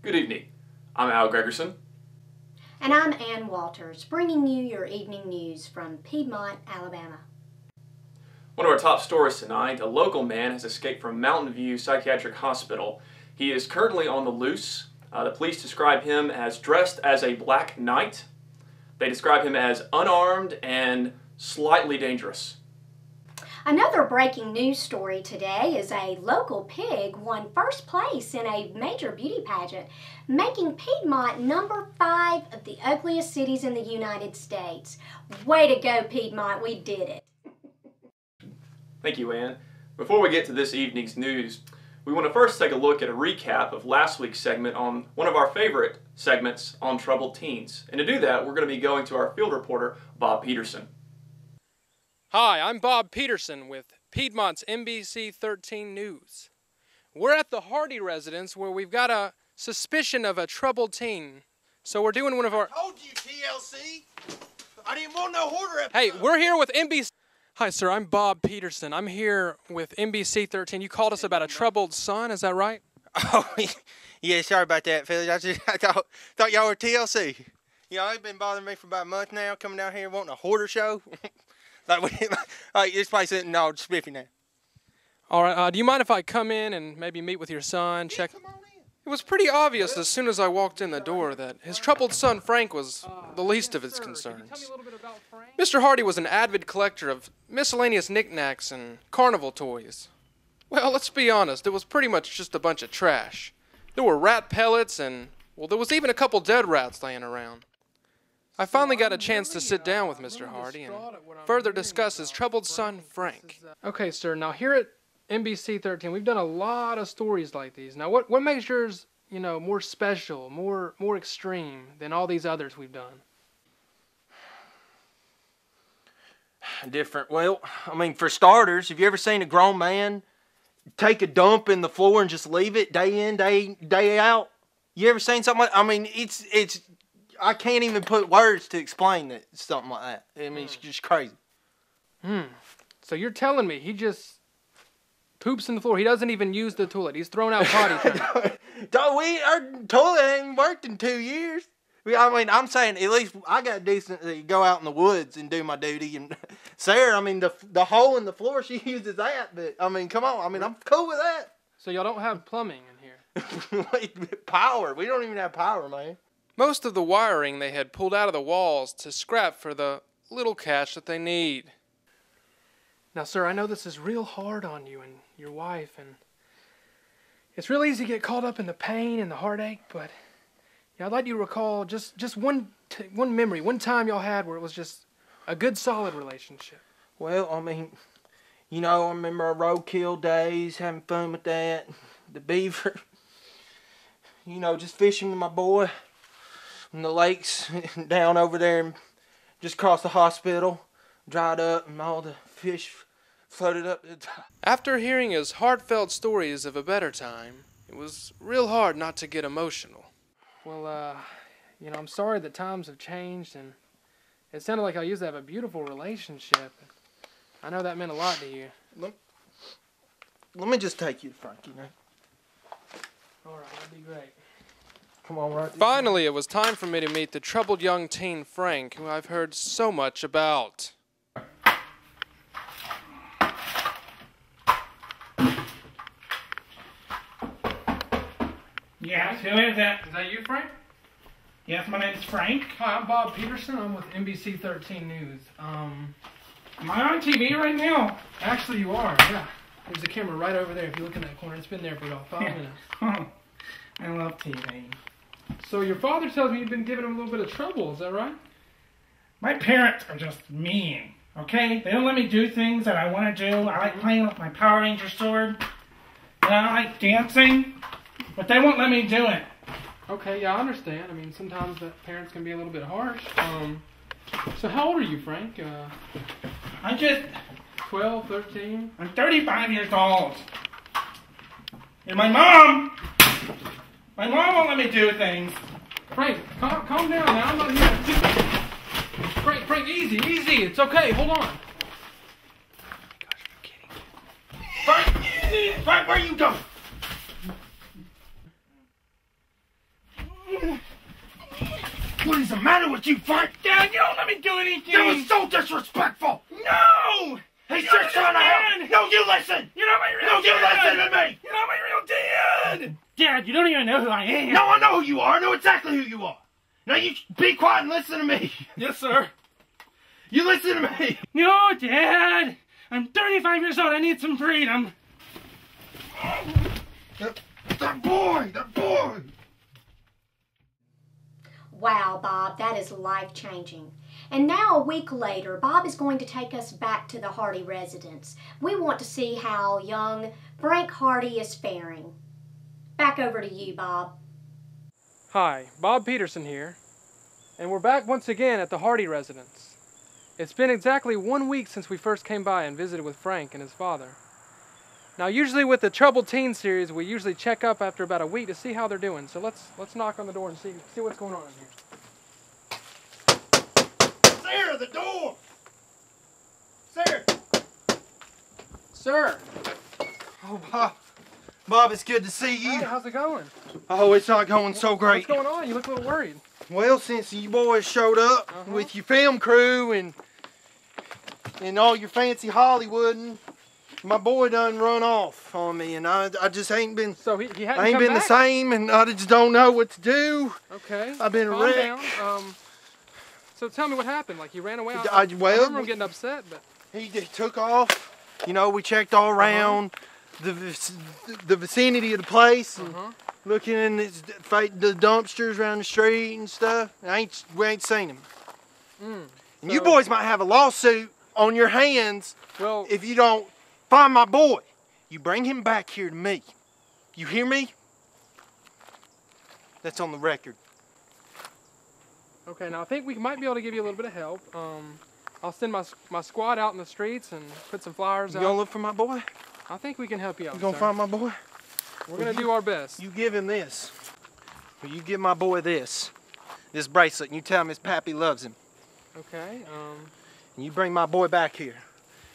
Good evening. I'm Al Gregerson. And I'm Ann Walters, bringing you your evening news from Piedmont, Alabama. One of our top stories tonight, a local man has escaped from Mountain View Psychiatric Hospital. He is currently on the loose. The police describe him as dressed as a black knight. They describe him as unarmed and slightly dangerous. Another breaking news story today is a local pig won first place in a major beauty pageant, making Piedmont number 5 of the ugliest cities in the United States. Way to go, Piedmont, we did it. Thank you, Ann. Before we get to this evening's news, we want to first take a look at a recap of last week's segment on one of our favorite segments on troubled teens. And to do that, we're going to be going to our field reporter, Bob Peterson. Hi, I'm Bob Peterson with Piedmont's NBC 13 News. We're at the Hardy residence where we've got a suspicion of a troubled teen. So we're doing one of our... I told you, TLC. I didn't want no hoarder episode. Hey, we're here with NBC... Hi, sir, I'm Bob Peterson. I'm here with NBC 13. You called us about a troubled son, is that right? Oh, yeah, sorry about that, fellas. I thought y'all were TLC. Y'all have been bothering me for about a month now, coming down here wanting a hoarder show. This place isn't all spiffy now. All right, do you mind if I come in and maybe meet with your son, check... Come on in. It was pretty obvious as soon as I walked in the door that his troubled son, Frank, was the least of his concerns. Mr. Hardy was an avid collector of miscellaneous knickknacks and carnival toys. Well, let's be honest, it was pretty much just a bunch of trash. There were rat pellets and, well, there was even a couple dead rats laying around. I finally got a chance to sit down with Mr. Hardy and further discuss his troubled son, Frank. Okay, sir, now here at NBC 13, we've done a lot of stories like these. Now, what makes yours, more special, more extreme than all these others we've done? Different. Well, I mean, for starters, have you ever seen a grown man take a dump in the floor and just leave it day in, day out? You ever seen something like... I mean, it's... I can't even put words to explain it, something like that. I mean, it's just crazy. So you're telling me he just poops in the floor. He doesn't even use the toilet. He's thrown out potty training. Our toilet ain't worked in 2 years. I mean, I'm saying at least I got decency to go out in the woods and do my duty. And Sarah, I mean, the hole in the floor, she uses that. But, I mean, come on. I mean, I'm cool with that. So y'all don't have plumbing in here? Power. We don't even have power, man. Most of the wiring they had pulled out of the walls to scrap for the little cash that they need. Now, sir, I know this is real hard on you and your wife, and it's real easy to get caught up in the pain and the heartache, but I'd like you to recall just one memory, one time y'all had where it was just a good, solid relationship. Well, I mean, I remember our roadkill days, having fun with that, the beaver, just fishing with my boy in the lakes down over there and just across the hospital, dried up, and all the fish floated up to the top. After hearing his heartfelt stories of a better time, it was real hard not to get emotional. Well, I'm sorry that times have changed, and it sounded like I used to have a beautiful relationship. I know that meant a lot to you. Let me just take you to Frank, All right, that'd be great. Come on, right. Finally, it was time for me to meet the troubled young teen Frank, who I've heard so much about. Yes, who is it? Is that you, Frank? Yes, my name's Frank. Hi, I'm Bob Peterson. I'm with NBC 13 News. Am I on TV right now? Actually, you are, yeah. There's a camera right over there if you look in that corner. It's been there for about 5 minutes. I love TV. So your father tells me you've been giving him a little bit of trouble, is that right? My parents are just mean, okay? They don't let me do things that I want to do. I like playing with my Power Ranger sword. I like dancing, but they won't let me do it. Okay, yeah, I understand. I mean, sometimes the parents can be a little bit harsh. So how old are you, Frank? I'm just... 12, 13? I'm 35 years old. And my mom won't let me do things. Frank, calm down now. I'm not here. Frank, easy. It's okay. Hold on. Frank, where are you going? is the matter with you, Frank? Dad, you don't let me do anything. That was so disrespectful. No! He's just trying to help. No, you listen. You're not my real dad. No, you listen to me. You're not my real dad. Dad, you don't even know who I am. No, I know who you are. I know exactly who you are. Now you be quiet and listen to me. Yes, sir. You listen to me. No, Dad. I'm 35 years old. I need some freedom. That boy. Wow, Bob, that is life-changing. And now, a week later, Bob is going to take us back to the Hardy residence. We want to see how young Frank Hardy is faring. Back over to you, Bob. Hi, Bob Peterson here, and we're back once again at the Hardy residence. It's been exactly 1 week since we first came by and visited with Frank and his father. Now, usually with the Troubled Teen series, we usually check up after about a week to see how they're doing. So let's knock on the door and see what's going on in here. Sarah, the door. Sarah. Sir. Oh, Bob. Bob, it's good to see you. Hi, how's it going? Oh, it's not going so great. What's going on? You look a little worried. Well, since you boys showed up with your film crew and all your fancy Hollywooding, my boy done run off on me, and I just ain't been. So he hadn't I ain't come been back? the same, and I just don't know what to do. Okay. I've been Calm wrecked. down. So tell me what happened. Like he ran away. Well, I remember him getting upset, but he took off. You know, we checked all around the vicinity of the place, and looking in the dumpsters around the street and stuff. We ain't seen him. And you boys might have a lawsuit on your hands if you don't find my boy. You bring him back here to me. You hear me? That's on the record. Okay, now I think we might be able to give you a little bit of help. I'll send my squad out in the streets and put some flyers out. You gonna look for my boy? I think we can help you out. You gonna find my boy? We're gonna do our best. You give him this. Well, you give my boy this bracelet, and you tell him his pappy loves him. Okay. And you bring my boy back here.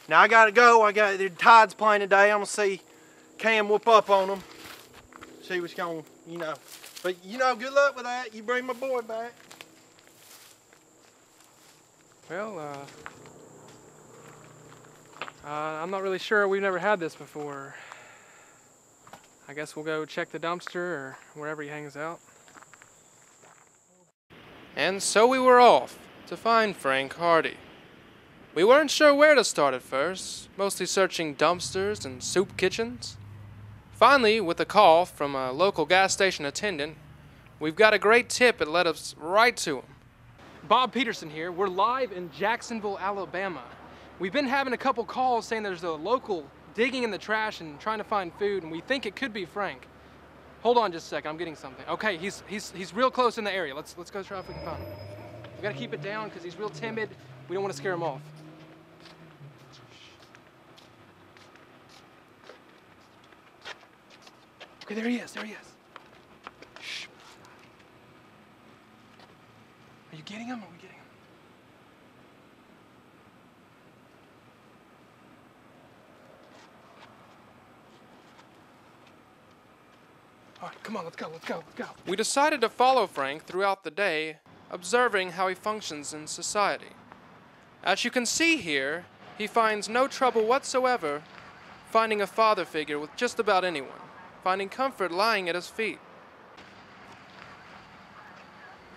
Now I gotta go. The tide's playing today. I'm gonna see Cam whoop up on him. See what's going, But good luck with that. You bring my boy back. Well, I'm not really sure. We've never had this before. I guess we'll go check the dumpster or wherever he hangs out. And so we were off to find Frank Hardy. We weren't sure where to start at first, mostly searching dumpsters and soup kitchens. Finally, with a call from a local gas station attendant, we've got a great tip that led us right to him. Bob Peterson here. We're live in Jacksonville, Alabama. We've been having a couple calls saying there's a local digging in the trash and trying to find food, and we think it could be Frank. Hold on just a second. I'm getting something. Okay, he's real close in the area. Let's go try if we can find him. We gotta keep it down because he's real timid. We don't want to scare him off. Okay, there he is. There he is. Shh. Are you getting him? Are we getting him? All right, come on, let's go. We decided to follow Frank throughout the day, observing how he functions in society. As you can see here, he finds no trouble whatsoever finding a father figure with just about anyone, finding comfort lying at his feet.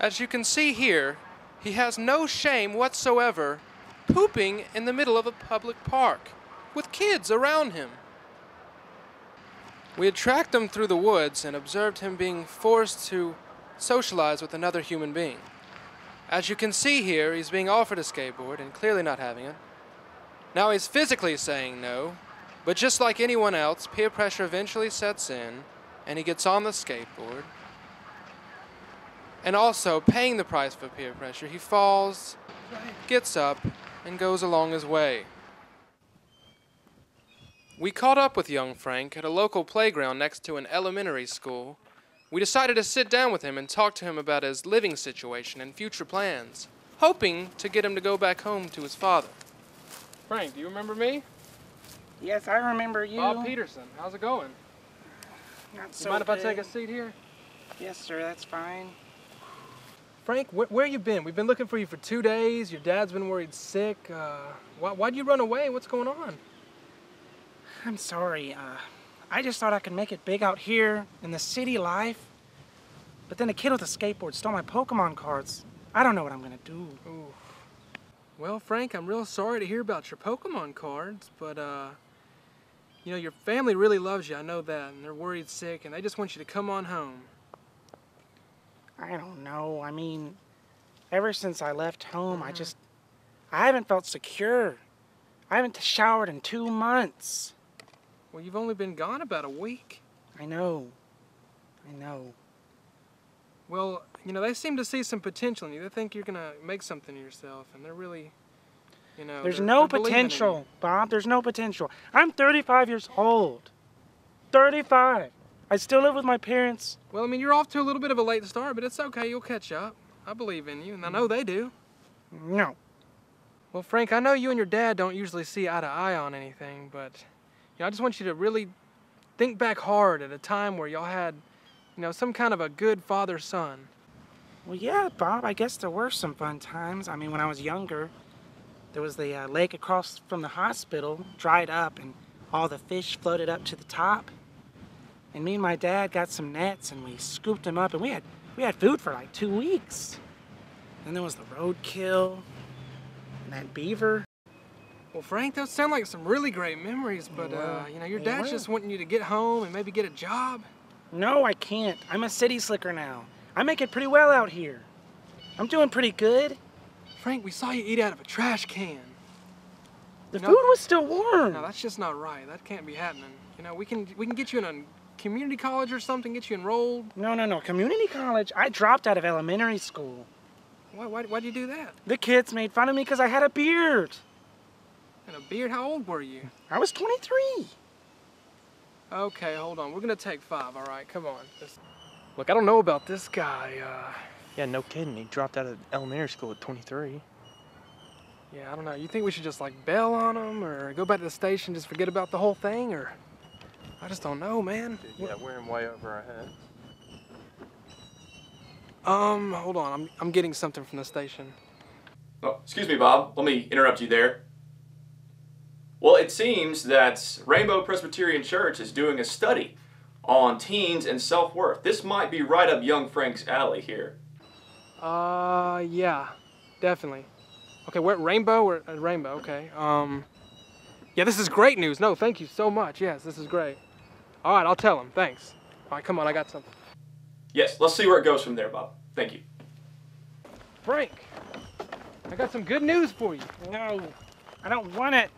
As you can see here, he has no shame whatsoever pooping in the middle of a public park with kids around him. We had tracked him through the woods and observed him being forced to socialize with another human being. As you can see here, he's being offered a skateboard and clearly not having it. Now he's physically saying no, but just like anyone else, peer pressure eventually sets in and he gets on the skateboard. And also, paying the price for peer pressure, he falls, gets up, and goes along his way. We caught up with young Frank at a local playground next to an elementary school. We decided to sit down with him and talk to him about his living situation and future plans, hoping to get him to go back home to his father. Frank, do you remember me? Yes, I remember you. Bob Peterson. How's it going? Not so Mind if I good. take a seat here? Yes, sir, that's fine. Frank, where you been? We've been looking for you for 2 days. Your dad's been worried sick. Why'd you run away? What's going on? I'm sorry. I just thought I could make it big out here in the city life. But then a kid with a skateboard stole my Pokemon cards. I don't know what I'm gonna do. Ooh. Well, Frank, I'm real sorry to hear about your Pokemon cards, but, you know, your family really loves you, I know that, and they're worried sick, and they just want you to come on home. I don't know. I mean, ever since I left home, I haven't felt secure. I haven't showered in 2 months. Well, you've only been gone about a week. I know. Well, you know, they seem to see some potential in you. They think you're gonna make something of yourself, and they're really, you know... There's no potential, Bob. There's no potential. I'm 35 years old. 35. I still live with my parents. Well, I mean, you're off to a little bit of a late start, but it's okay. You'll catch up. I believe in you, and I know they do. No. Well, Frank, I know you and your dad don't usually see eye to eye on anything, but you know, I just want you to really think back hard at a time where y'all had, you know, some kind of a good father-son. Well, yeah, Bob, I guess there were some fun times. I mean, when I was younger, there was the lake across from the hospital, dried up, and all the fish floated up to the top. And me and my dad got some nets, and we scooped them up, and we had food for like 2 weeks. Then there was the roadkill, and that beaver. Well, Frank, those sound like some really great memories, but, you know, your dad's just wanting you to get home and maybe get a job. No, I can't. I'm a city slicker now. I make it pretty well out here. I'm doing pretty good. Frank, we saw you eat out of a trash can. The food was still warm. No, that's just not right. That can't be happening. You know, we can get you in a community college or something, get you enrolled. No. Community college? I dropped out of elementary school. Why'd you do that? The kids made fun of me because I had a beard. And a beard? How old were you? I was 23. Okay, hold on. We're gonna take 5, all right? Come on. Look, I don't know about this guy. Yeah, no kidding. He dropped out of elementary school at 23. Yeah, I don't know. You think we should just, like, bail on him or go back to the station, just forget about the whole thing, or... I just don't know, man. Yeah, we're in way over our heads. Hold on. I'm getting something from the station. Oh, excuse me, Bob. Let me interrupt you there. Well, it seems that Rainbow Presbyterian Church is doing a study on teens and self-worth. This might be right up young Frank's alley here. Yeah, definitely. Okay, we're at Rainbow? We're at Rainbow, okay. Yeah, this is great news. No, thank you so much. Yes, this is great. All right, I'll tell him. Thanks. All right, come on, I got something. Yes, let's see where it goes from there, Bob. Thank you. Frank, I got some good news for you. No, I don't want it.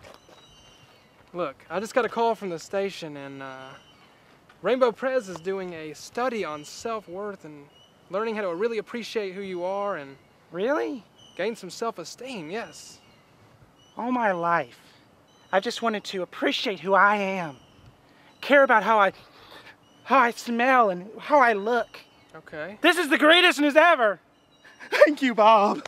Look, I just got a call from the station, and Rainbow Pres is doing a study on self-worth and learning how to really appreciate who you are and... Really? Gain some self-esteem, yes. All my life, I've just wanted to appreciate who I am. Care about how I smell and how I look. Okay. This is the greatest news ever. Thank you, Bob.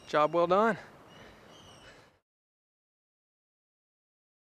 Job well done.